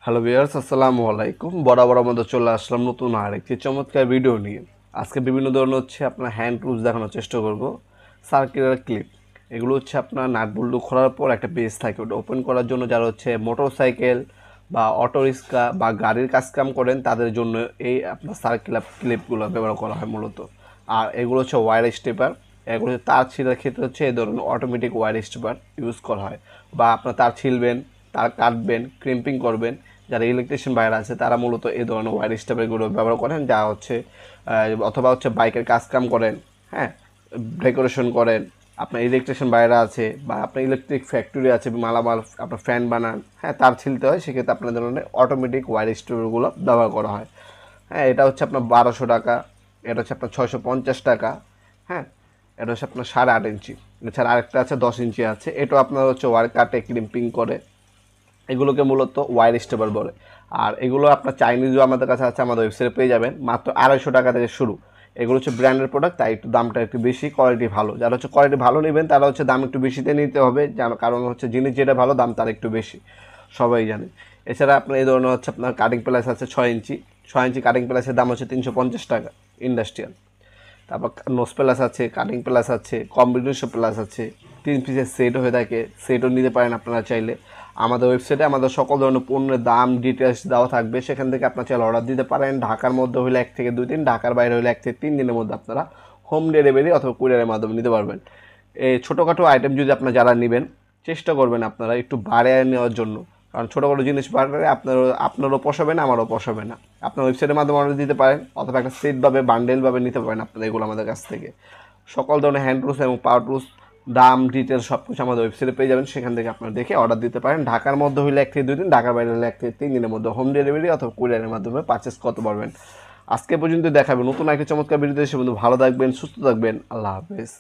Hello viewers, আসসালামু আলাইকুম। বরাবর মতো চলে আসলাম নতুন আরেকটি চমৎকার ভিডিও নিয়ে। আজকে বিভিন্ন ধরনের আপনার হ্যান্ড টুলস দেখানোর চেষ্টা করব। সার্কুলার ক্লিপ, এগুলো আপনার নাট বল্টু খোলার পর একটা পেজ থাকে, ওটা ওপেন করার জন্য যারা মোটরসাইকেল বা অটো রিক্সা বা গাড়ির কাজকাম করেন তাদের জন্য এই আপনার সার্কুলার ক্লিপগুলো ব্যবহার করা হয় মূলত। আর এগুলো ওয়্যার স্টেপার, এগুলো তার ছিঁড়ার ক্ষেত্রে এই ধরনের অটোমেটিক ওয়্যার স্টেপার ইউজ করা হয়। বা আপনার তার ছিলবেন, তার কাটবেন, ক্রিম্পিং করবেন, যারা ইলেকট্রিশিয়ান বাইরে আছে তারা মূলত এই ধরনের ওয়্যার স্টেপারগুলো ব্যবহার করেন, যা অথবা বাইকের কাজকাম করেন, হ্যাঁ, ডেকোরেশন করেন, আপনার ইলেকট্রিশিয়ান বাইরে আছে বা আপনার ইলেকট্রিক ফ্যাক্টরি আছে, মালামাল আপনার ফ্যান বানান, হ্যাঁ, তার ছিলতে হয়, সেক্ষেত্রে আপনার ধরনের অটোমেটিক ওয়্যার স্টেপারগুলো ব্যবহার করা হয়। হ্যাঁ, এটা আপনার 1200 টাকা, এটা আপনার 650 টাকা, হ্যাঁ, এটা আপনার 8.5 ইঞ্চি। এছাড়া আরেকটা আছে 10 ইঞ্চি আছে, এটাও আপনার ওয়্যার কাটে, ক্রিম্পিং করে, এগুলোকে মূলত ওয়্যার স্টেপার বলে। আর এগুলো আপনার চাইনিজও আমাদের কাছে আছে, আমাদের ওয়েবসাইটে পেয়ে যাবেন, মাত্র 250 টাকা থেকে শুরু। এগুলো ব্র্যান্ডের প্রোডাক্ট, তাই একটু দামটা একটু বেশি, কোয়ালিটি ভালো। যারা কোয়ালিটি ভালো নেবেন তারা দাম একটু বেশিতে নিতে হবে, কারণ জিনিস যেটা ভালো দাম তার একটু বেশি, সবাই জানে। এছাড়া আপনার এই ধরনের আপনার কাটিং প্লাস আছে 6 ইঞ্চি। 6 ইঞ্চি কাটিং প্লাসের দাম 350 টাকা ইন্ডাস্ট্রিয়াল। তারপর নোজ প্লাস আছে, কাটিং প্লাস আছে, কম্বিনেশন প্লাস আছে, 3 পিসের সেট হয়ে থাকে, সেটও নিতে পারেন আপনারা চাইলে। আমাদের ওয়েবসাইটে আমাদের সকল ধরনের পণ্যের দাম ডিটেলস দেওয়া থাকবে, সেখান থেকে আপনার চাইলে অর্ডার দিতে পারেন। ঢাকার মধ্যে হলে 1 থেকে 2 দিন, ঢাকার বাইরে হলে 1 থেকে 3 দিনের মধ্যে আপনারা হোম ডেলিভারি অথবা কুরিয়ারের মাধ্যমে নিতে পারবেন। এই ছোটোখাটো আইটেম যদি আপনারা যারা নেবেন, চেষ্টা করবেন আপনারা একটু বাড়িয়ে নেওয়ার জন্য, কারণ ছোটোখাটো জিনিস বাড়লে আপনারও পোষাবে না, আমারও পোষাবে না। আপনার ওয়েবসাইটের মাধ্যমে অর্ডার দিতে পারেন অথবা একটা সেটভাবে বান্ডেলভাবে নিতে পারেন আপনারা এগুলো আমাদের কাছ থেকে। সকল ধরনের হ্যান্ড টুলস এবং পাওয়ার টুলস দাম ডিটেলস সব কিছু আমাদের ওয়েবসাইটে পেয়ে যাবেন, সেখান থেকে আপনারা দেখে অর্ডার দিতে পারেন। ঢাকার মধ্যে হলে 1 থেকে 2 দিন, ঢাকার বাইরে হলে 1 থেকে 3 দিনের মধ্যে হোম ডেলিভারি অথবা কুরিয়ারের মাধ্যমে পারচেস করতে পারবেন। আজকে পর্যন্ত দেখাবেন নতুন একটা চমৎকার ভিডিওতে, সে বন্ধু ভালো থাকবেন, সুস্থ থাকবেন, আল্লাহ হাফেজ।